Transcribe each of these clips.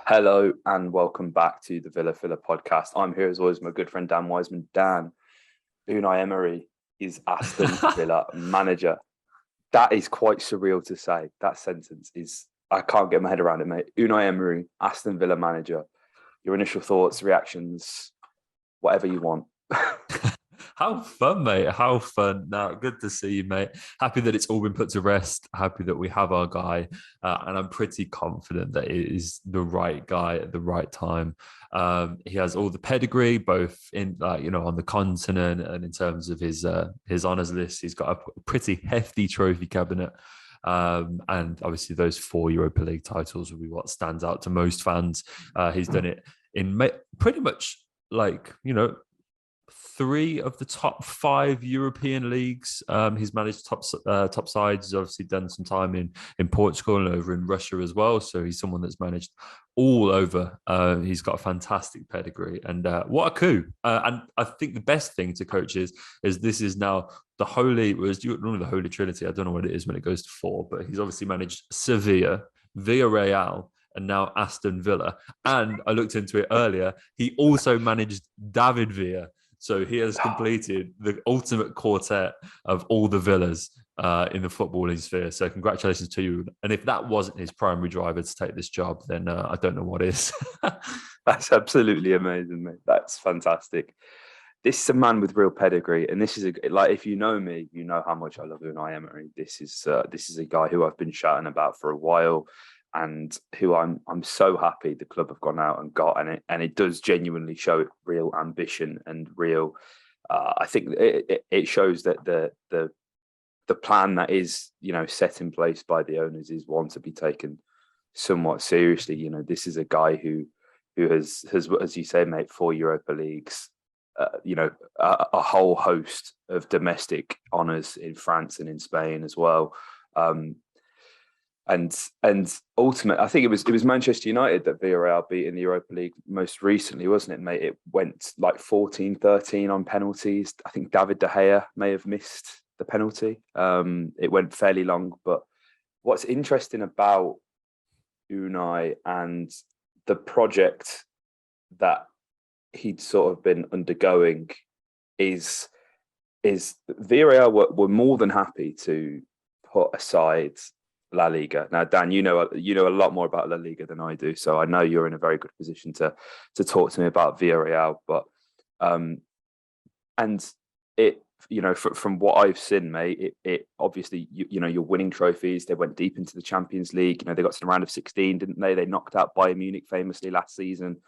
Hello and welcome back to the Villa Filler podcast. I'm here as always with my good friend Dan Wiseman. Dan, Unai Emery is Aston Villa manager. That is quite surreal to say. That sentence is, I can't get my head around it, mate. Unai Emery, Aston Villa manager. Your initial thoughts, reactions, whatever you want. How fun, mate. How fun. Now, good to see you, mate. Happy that it's all been put to rest. Happy that we have our guy. And I'm pretty confident that it is the right guy at the right time. He has all the pedigree, both in, on the continent and in terms of his honours list. He's got a pretty hefty trophy cabinet. And obviously those 4 Europa League titles will be what stands out to most fans. He's done it in pretty much 3 of the top 5 European leagues. He's managed top sides. He's obviously done some time in Portugal and over in Russia as well. So he's someone that's managed all over. He's got a fantastic pedigree, and what a coup! And I think the best thing to coach is this is now the holy. Was normally the Holy Trinity. I don't know what it is when it goes to 4, but he's obviously managed Sevilla, Villarreal, and now Aston Villa. And I looked into it earlier. He also managed David Villa. So he has completed the ultimate quartet of all the Villas in the footballing sphere. So congratulations to you. And if that wasn't his primary driver to take this job, then I don't know what is. That's absolutely amazing, mate. That's fantastic. This is a man with real pedigree, and this is if you know me, you know how much I love Unai Emery. This is a guy who I've been shouting about for a while, and who I'm so happy the club have gone out and got, and it does genuinely show real ambition and real. I think it shows that the plan that is set in place by the owners is one to be taken somewhat seriously. This is a guy who has, as you say, mate, 4 Europa Leagues, a whole host of domestic honours in France and in Spain as well. And ultimately, I think it was Manchester United that Villarreal beat in the Europa League most recently, wasn't it, mate? It went 14-13 on penalties. I think David De Gea may have missed the penalty. It went fairly long. But what's interesting about Unai and the project that he'd sort of been undergoing is Villarreal were more than happy to put aside La Liga. Now, Dan, you know a lot more about La Liga than I do, so I know you're in a very good position to talk to me about Villarreal. But and it, from what I've seen, mate, it obviously you're winning trophies. They went deep into the Champions League. They got to the round of 16, didn't they? They knocked out Bayern Munich famously last season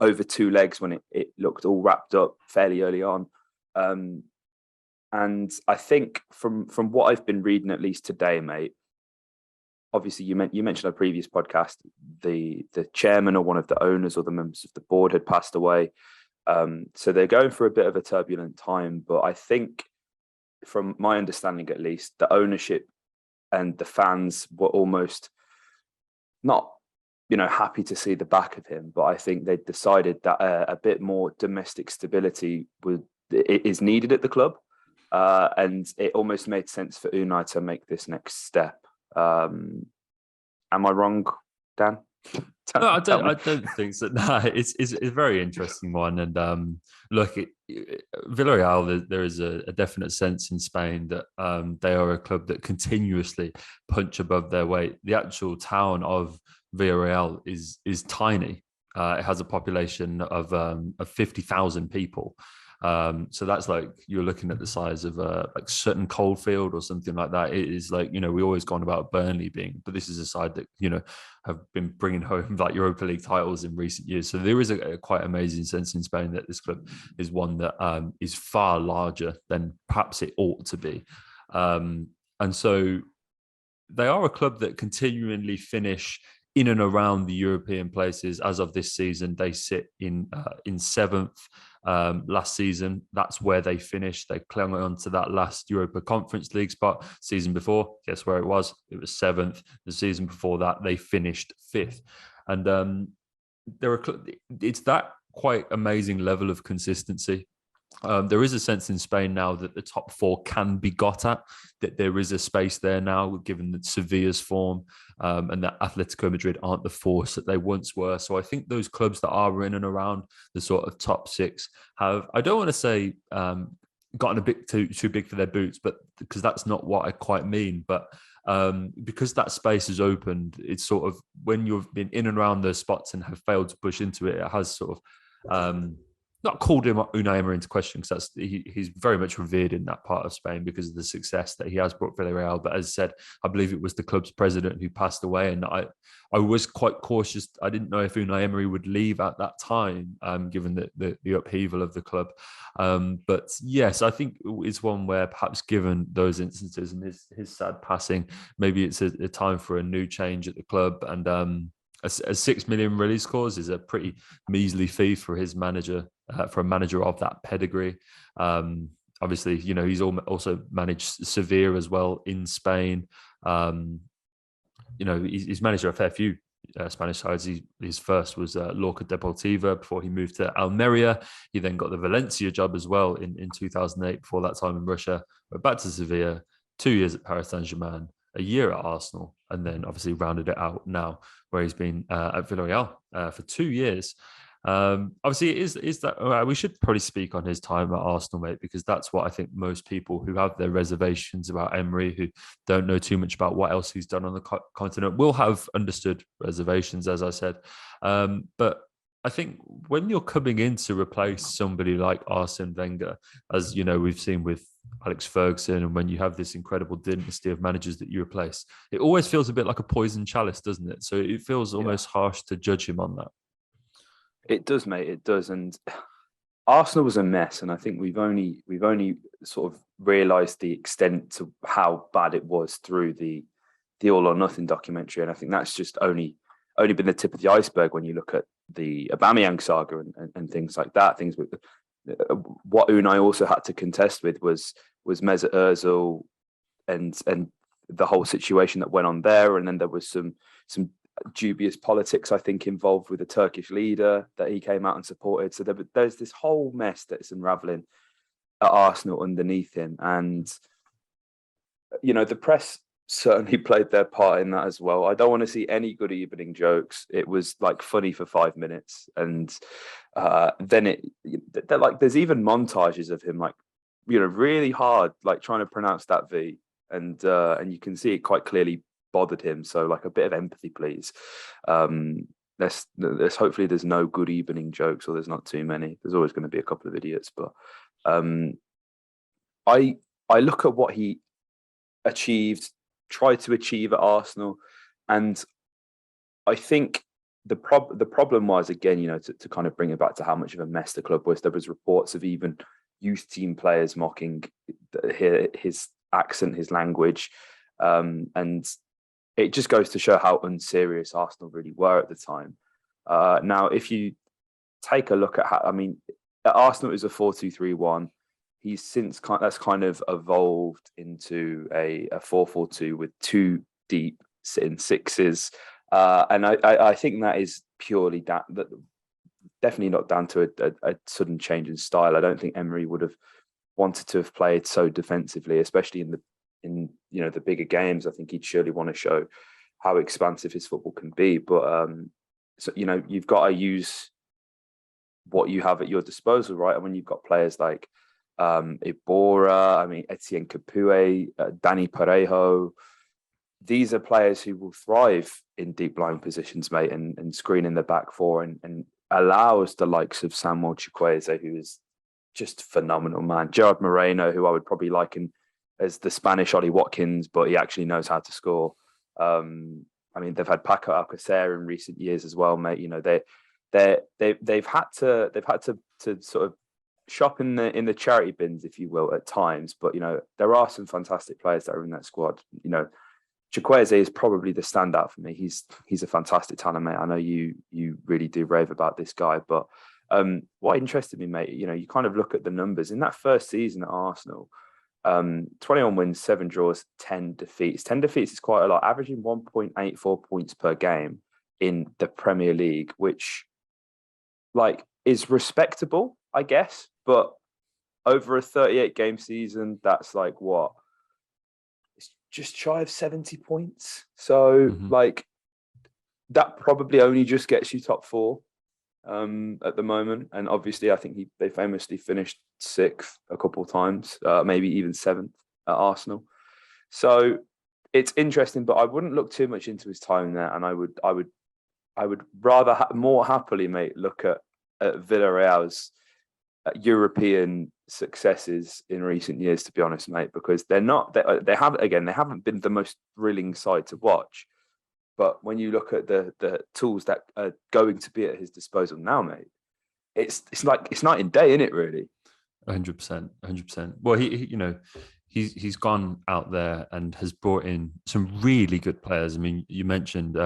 over 2 legs when it looked all wrapped up fairly early on. And I think from what I've been reading, at least today, mate. Obviously, you mentioned a previous podcast, the chairman or one of the owners or the members of the board had passed away. So they're going through a bit of a turbulent time. But I think, from my understanding at least, the ownership and the fans were almost not, happy to see the back of him. But I think they decided that a bit more domestic stability is needed at the club. And it almost made sense for Unai to make this next step. Am I wrong, Dan? No, I don't think so. No, it's a very interesting one. And look, Villarreal, there is a definite sense in Spain that they are a club that continuously punch above their weight. The actual town of Villarreal is tiny. It has a population of 50,000 people. So that's you're looking at the size of Sutton Coldfield or something like that. It is we always gone about Burnley being, but this is a side that have been bringing home Europa League titles in recent years. So there is a quite amazing sense in Spain that this club is one that is far larger than perhaps it ought to be, and so they are a club that continually finish in and around the European places. As of this season, they sit in 7th. Last season, that's where they finished. They clung on to that last Europa Conference League spot. Season before, guess where it was? It was 7th. The season before that, they finished 5th. And it's that quite amazing level of consistency There is a sense in Spain now that the top four can be got at, that there is a space there now, given that Sevilla's form and that Atletico Madrid aren't the force that they once were. So I think those clubs that are in and around the sort of top six have, I don't want to say gotten a bit too big for their boots, but because that's not what I quite mean. But because that space is opened, it's sort of when you've been in and around those spots and have failed to push into it, it has sort of not called him Unai Emery into question, because he's very much revered in that part of Spain because of the success that he has brought Villarreal. But as I said, I believe it was the club's president who passed away, and I was quite cautious. I didn't know if Unai Emery would leave at that time, given the upheaval of the club. But yes, I think it's one where perhaps given those instances and his sad passing, maybe it's a time for a new change at the club. And a 6 million release clause is a pretty measly fee for his manager, for a manager of that pedigree. Obviously, you know, he's also managed Sevilla as well in Spain. You know, he's managed a fair few Spanish sides. His first was Lorca Deportiva before he moved to Almeria. He then got the Valencia job as well in 2008, before that time in Russia. But back to Sevilla, 2 years at Paris Saint-Germain, a year at Arsenal, and then obviously rounded it out now where he's been at Villarreal for 2 years. Obviously, is that we should probably speak on his time at Arsenal, mate, because that's what I think most people who have their reservations about Emery, who don't know too much about what else he's done on the continent, will have understood reservations, as I said. But I think when you're coming in to replace somebody like Arsene Wenger, as you know, we've seen with Alex Ferguson, and when you have this incredible dynasty of managers that you replace, it always feels a bit like a poison chalice, doesn't it? So it feels almost harsh to judge him on that. It does, mate. It does. And Arsenal was a mess, and I think we've only sort of realised the extent to how bad it was through the All or Nothing documentary. And I think that's just only been the tip of the iceberg when you look at the Aubameyang saga and things like that. Things with what Unai also had to contest with was Mesut Ozil and the whole situation that went on there. And then there was some dubious politics, I think, involved with a Turkish leader that he came out and supported. So there's this whole mess that's unraveling at Arsenal underneath him. And, you know, the press certainly played their part in that as well. I don't want to see any good evening jokes. It was like funny for 5 minutes. And then there's even montages of him, like, you know, really hard, like trying to pronounce that V. And you can see it quite clearly bothered him. So like a bit of empathy, please. There's hopefully there's no good evening jokes, or there's not too many. There's always going to be a couple of idiots, but I look at what he tried to achieve at Arsenal, and I think the problem was, again, you know, to kind of bring it back to how much of a mess the club was. There was reports of even youth team players mocking his accent, his language, and it just goes to show how unserious Arsenal really were at the time. Now, if you take a look at how, I mean, at Arsenal it was a 4-2-3-1. He's since that's kind of evolved into a 4-4-2 with two deep sitting sixes. And I think that is purely definitely not down to a sudden change in style. I don't think Emery would have wanted to have played so defensively, especially in you know, the bigger games. I think he'd surely want to show how expansive his football can be. But so, you know, you've got to use what you have at your disposal, right? And when you've got players like Ibora, I mean, Etienne Capoue, Danny Parejo, these are players who will thrive in deep lying positions, mate, and screen in the back four, and allows the likes of Samuel Chukwueze, who is just phenomenal, man. Gerard Moreno, who I would probably liken as the Spanish Ollie Watkins, but he actually knows how to score. I mean, they've had Paco Alcacer in recent years as well, mate. You know, they've had to sort of shop in the charity bins, if you will, at times. But you know, there are some fantastic players that are in that squad. You know, Chukwueze is probably the standout for me. He's a fantastic talent, mate. I know you really do rave about this guy, but what interested me, mate, you know, you kind of look at the numbers in that first season at Arsenal. 21 wins, 7 draws, 10 defeats. 10 defeats is quite a lot, averaging 1.84 points per game in the Premier League, which like is respectable, I guess. But over a 38 game season, that's like what? It's just shy of 70 points. So like that probably only just gets you top four at the moment. And obviously I think they famously finished sixth a couple of times, maybe even seventh at Arsenal. So it's interesting, but I wouldn't look too much into his time there. And I would rather more happily, mate, look at Villarreal's European successes in recent years, to be honest, mate, because they haven't been the most thrilling side to watch. But when you look at the tools that are going to be at his disposal now, mate, it's night and day, isn't it? Really, 100%, 100%. Well, he's gone out there and has brought in some really good players. I mean, you mentioned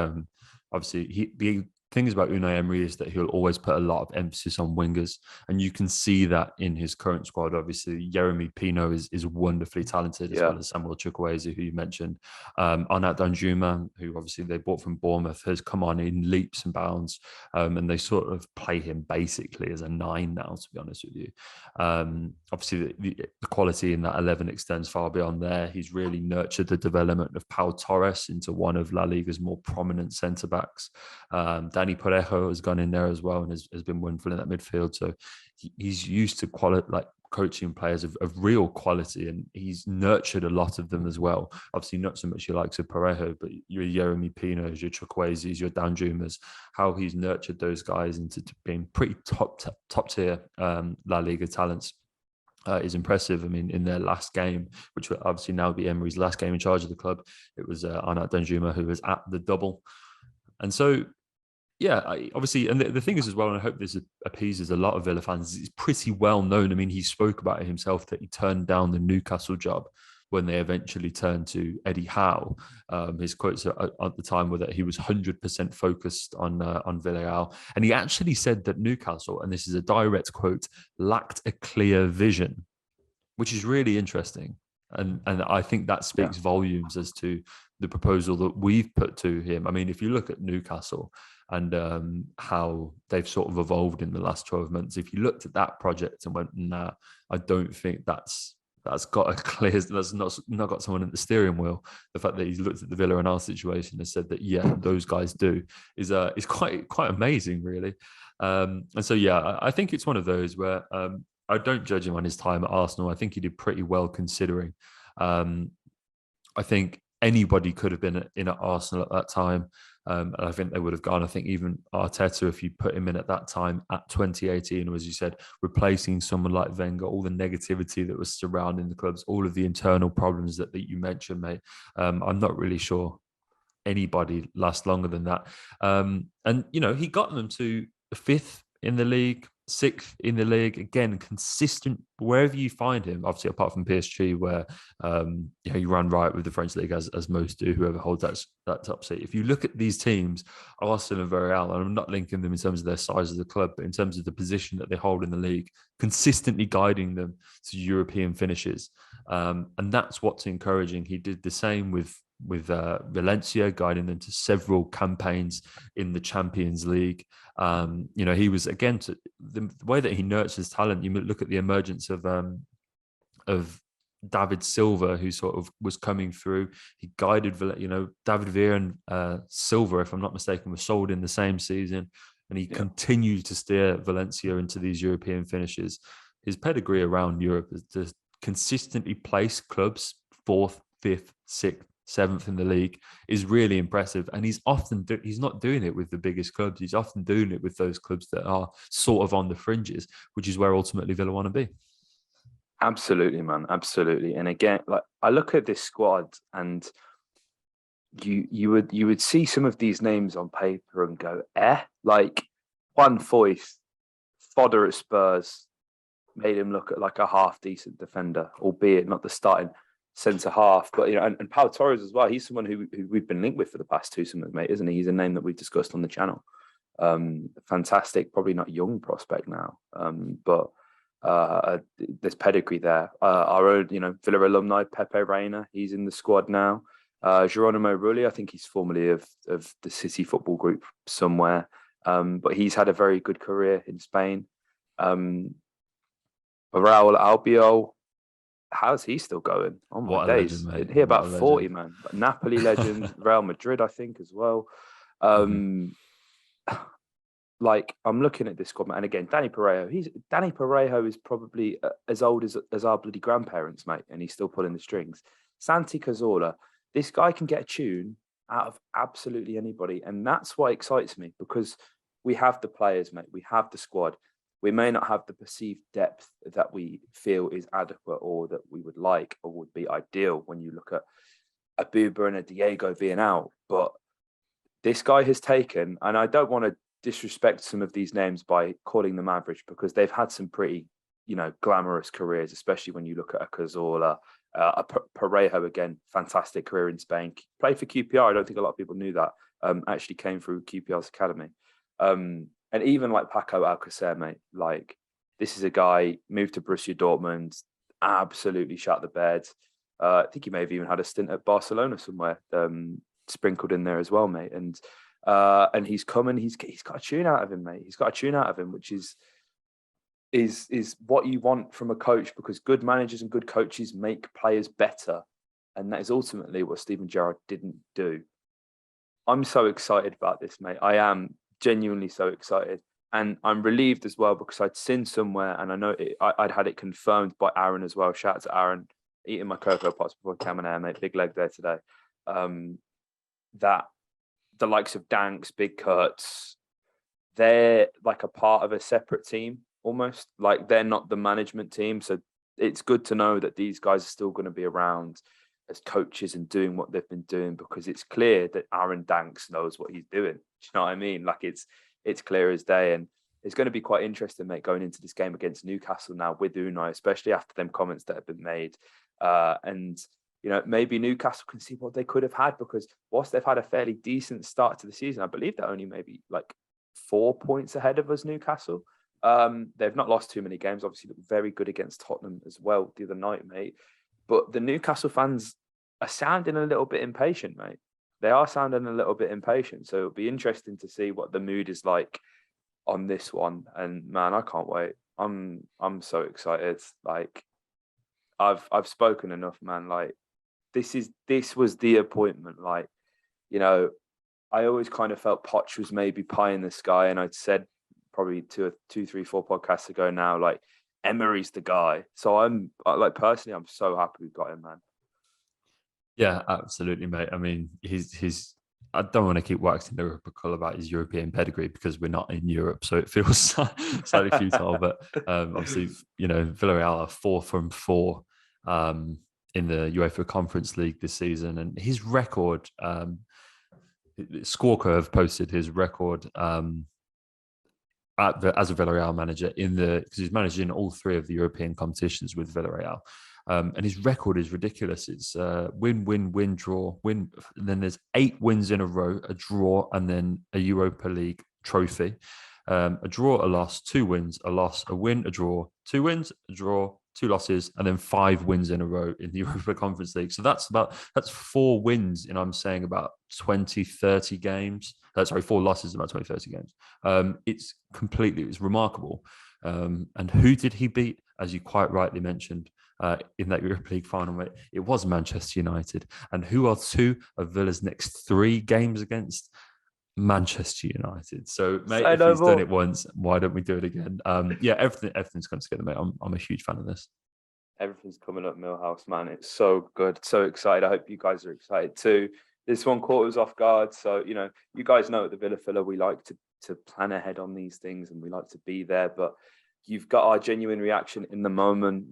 obviously the things about Unai Emery is that he'll always put a lot of emphasis on wingers, and you can see that in his current squad. Obviously, Yeremy Pino is wonderfully talented, as well as Samuel Chukwueze, who you mentioned. Arnaut Danjuma, who obviously they bought from Bournemouth, has come on in leaps and bounds, and they sort of play him basically as a 9 now, to be honest with you. Obviously, the quality in that 11 extends far beyond there. He's really nurtured the development of Pau Torres into one of La Liga's more prominent centre-backs. Dani Parejo has gone in there as well and has been wonderful in that midfield. So he's used to coaching players of real quality, and he's nurtured a lot of them as well. Obviously, not so much your likes of Parejo, but your Yeremy Pinos, your Chukwuezes, your Danjumas, how he's nurtured those guys into being pretty top tier La Liga talents. Is impressive. I mean, in their last game, which will obviously now be Emery's last game in charge of the club, it was Arnaut Danjuma who was at the double. And so, yeah, obviously, and the thing is as well, and I hope this appeases a lot of Villa fans, it's pretty well known. I mean, he spoke about it himself that he turned down the Newcastle job when they eventually turned to Eddie Howe. His quotes at the time were that he was 100% focused on Villarreal. And he actually said that Newcastle, and this is a direct quote, lacked a clear vision, which is really interesting. And I think that speaks volumes as to the proposal that we've put to him. I mean, if you look at Newcastle and how they've sort of evolved in the last 12 months, if you looked at that project and went, nah, I don't think that's got a clear, that's not got someone at the steering wheel. The fact that he's looked at the Villa and our situation and said that, yeah, those guys do is quite amazing, really. And so, yeah, I think it's one of those where I don't judge him on his time at Arsenal. I think he did pretty well considering. I think anybody could have been in at Arsenal at that time. And I think they would have gone. I think even Arteta, if you put him in at that time at 2018, as you said, replacing someone like Wenger, all the negativity that was surrounding the clubs, all of the internal problems that you mentioned, mate. I'm not really sure anybody lasts longer than that. And, he got them to 5th in the league, 6th in the league, again, consistent wherever you find him, obviously apart from PSG, where you run right with the French league as most do, whoever holds that top seat. If you look at these teams, Arsenal and Villarreal, and I'm not linking them in terms of their size of the club, but in terms of the position that they hold in the league, consistently guiding them to European finishes. And that's what's encouraging. He did the same with Valencia, guiding them to several campaigns in the Champions League. He was, again, the way that he nurtures talent. You look at the emergence of David Silva, who sort of was coming through. He guided, David Villa and Silva, if I'm not mistaken, were sold in the same season, and he continued to steer Valencia into these European finishes. His pedigree around Europe is to consistently place clubs 4th, 5th, 6th, 7th in the league is really impressive. And he's not doing it with the biggest clubs. He's often doing it with those clubs that are sort of on the fringes, which is where ultimately Villa want to be. Absolutely, man. Absolutely. And again, like I look at this squad and you would see some of these names on paper and go, like Juan Foyth, fodder at Spurs, made him look at like a half decent defender, albeit not the starting centre half. But and Pau Torres as well. He's someone who we've been linked with for the past 2 summers, mate, isn't he? He's a name that we've discussed on the channel. Fantastic, probably not young prospect now, but there's pedigree there. Our own, Villa alumni Pepe Reina, he's in the squad now. Geronimo Rulli, I think he's formerly of the City Football Group somewhere, but he's had a very good career in Spain. Raul Albiol, how's he still going? Oh my What a days! legend, mate! He What about a 40, legend. man. Napoli legend, Real Madrid, I think, as well. Mhm. Um, like I'm looking at this squad, and again, Danny Parejo is probably as old as our bloody grandparents, mate, and he's still pulling the strings. Santi Cazorla, this guy can get a tune out of absolutely anybody, and that's what excites me because we have the players, mate. We have the squad. We may not have the perceived depth that we feel is adequate or that we would like or would be ideal when you look at a Buba and a Diego being out, but this guy has taken, and I don't want to disrespect some of these names by calling them average because they've had some pretty, glamorous careers, especially when you look at a Cazorla, Parejo again, fantastic career in Spain. Played for QPR. I don't think a lot of people knew that. Actually came through QPR's academy. And even like Paco Alcacer, mate, like this is a guy moved to Borussia Dortmund, absolutely shut the bed. I think he may have even had a stint at Barcelona somewhere. Sprinkled in there as well, mate. And he's coming. He's got a tune out of him, mate. He's got a tune out of him, which is what you want from a coach because good managers and good coaches make players better, and that is ultimately what Steven Gerrard didn't do. I'm so excited about this, mate. I am genuinely so excited, and I'm relieved as well because I'd seen somewhere, and I know I'd had it confirmed by Aaron as well. Shout out to Aaron, eating my cocoa pots before I came on air, mate. Big leg there today. That the likes of Danks, Big Kurtz, they're like a part of a separate team almost. Like they're not the management team. So it's good to know that these guys are still going to be around as coaches and doing what they've been doing because it's clear that Aaron Danks knows what he's doing. Do you know what I mean? Like it's clear as day. And it's going to be quite interesting, mate, going into this game against Newcastle now with Unai, especially after them comments that have been made. And maybe Newcastle can see what they could have had because whilst they've had a fairly decent start to the season, I believe they're only maybe like 4 points ahead of us, Newcastle. They've not lost too many games. Obviously, looked very good against Tottenham as well the other night, mate. But the Newcastle fans are sounding a little bit impatient, mate. They are sounding a little bit impatient. So it'll be interesting to see what the mood is like on this one. And man, I can't wait. I'm so excited. Like I've spoken enough, man. Like this was the appointment. Like, I always kind of felt Poch was maybe pie in the sky, and I'd said probably two, 3, 4 podcasts ago now, like Emery's the guy. So I'm like personally, I'm so happy we got him, man. Yeah, absolutely, mate. I mean, he's. I don't want to keep waxing lyrical about his European pedigree because we're not in Europe, so it feels slightly futile. But obviously, Villarreal are 4 from 4 in the UEFA Conference League this season, and his record. Squawka have posted his record as a Villarreal manager because he's managed in all 3 of the European competitions with Villarreal. And his record is ridiculous. It's win, win, win, draw, win. And then there's 8 wins in a row, a draw, and then a Europa League trophy. A draw, a loss, 2 wins, a loss, a win, a draw, 2 wins, a draw, 2 losses, and then 5 wins in a row in the Europa Conference League. So that's 4 wins in, I'm saying, about 20, 30 games. 4 losses in about 20, 30 games. It's remarkable. And who did he beat? As you quite rightly mentioned, in that Europa League final, mate, it was Manchester United. And who are 2 of Villa's next 3 games against? Manchester United. So, mate, if he's done it once, why don't we do it again? Everything's come together, mate. I'm a huge fan of this. Everything's coming up, Millhouse, man. It's so good, so excited. I hope you guys are excited too. This one caught us off guard, so you guys know at the Villa Filler we like to plan ahead on these things and we like to be there, but you've got our genuine reaction in the moment.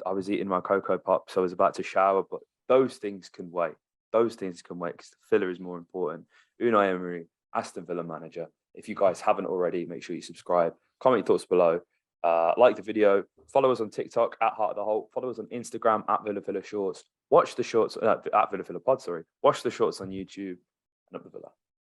I was eating my Cocoa Pops, so I was about to shower, but those things can wait. Those things can wait because the filler is more important. Unai Emery, Aston Villa manager. If you guys haven't already, make sure you subscribe. Comment your thoughts below. Like the video. Follow us on TikTok at Heart of the Holte. Follow us on Instagram at Villa Filler Shorts. Watch the shorts at Villa Filler Pod. Sorry. Watch the shorts on YouTube and up the Villa.